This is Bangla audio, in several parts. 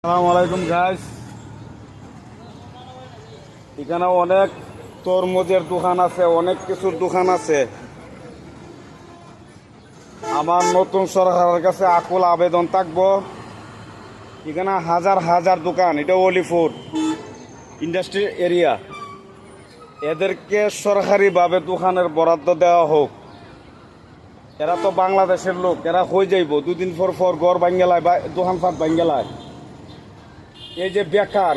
আসসালামু আলাইকুম গাইস। এখানে অনেক তরমুজের দোকান আছে, অনেক কিছুর দোকান আছে। আমার নতুন সরকারের কাছে আকুল আবেদন থাকবো, এখানে হাজার হাজার দোকান, এটা অলিপুর ইন্ডাস্ট্রি এরিয়া, এদেরকে সরকারিভাবে দোকানের বরাদ্দ দেওয়া হোক। এরা তো বাংলাদেশের লোক, এরা হয়ে যাইব দুদিন পর পর ঘর ভাঙ্গেলায় বা দোকানপাট ভাঙ্গেলায়। এই যে বেকার,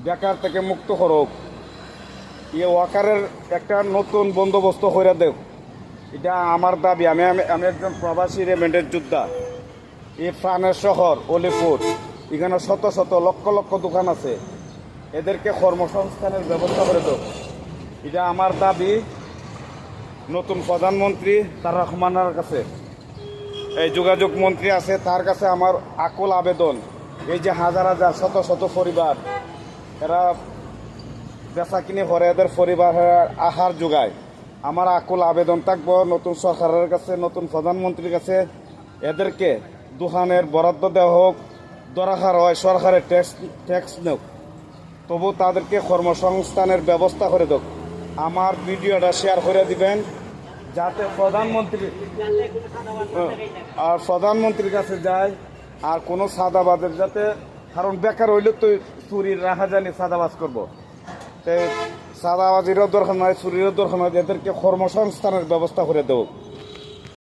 বেকার থেকে মুক্ত করুক, এই ওয়াকারের একটা নতুন বন্দোবস্ত করে দেব, এটা আমার দাবি। আমি আমি আমি একজন প্রবাসী রেমেন্ডের যোদ্ধা। এই প্রাণের শহর অলিপুর, এখানে শত শত লক্ষ লক্ষ দোকান আছে, এদেরকে কর্মসংস্থানের ব্যবস্থা করে দেব, এটা আমার দাবি নতুন প্রধানমন্ত্রী তার রহমানের কাছে। এই যোগাযোগ মন্ত্রী আছে, তার কাছে আমার আকুল আবেদন। এই যে হাজার হাজার শত শত পরিবার, এরা বেচা কিনে করে এদের পরিবারের আহার যোগায়। আমার আকুল আবেদন থাকবো নতুন সরকারের কাছে, নতুন প্রধানমন্ত্রীর কাছে, এদেরকে দোকানের বরাদ্দ দেওয়া হোক। দরকার হয় সরকারের ট্যাক্স নেক, তবু তাদেরকে কর্মসংস্থানের ব্যবস্থা করে দেব। আমার ভিডিওটা শেয়ার করে দিবেন যাতে প্রধানমন্ত্রীর কাছে যায়, আর কোনো সাদাবাদের যাতে, কারণ বেকার হইলে তো চুরির রাখা জানি সাদাবাজ করবো, সাদাবাজিরও দরকার নয়, চুরিরও দরকার নয়, এদেরকে কর্মসংস্থানের ব্যবস্থা করে দেব।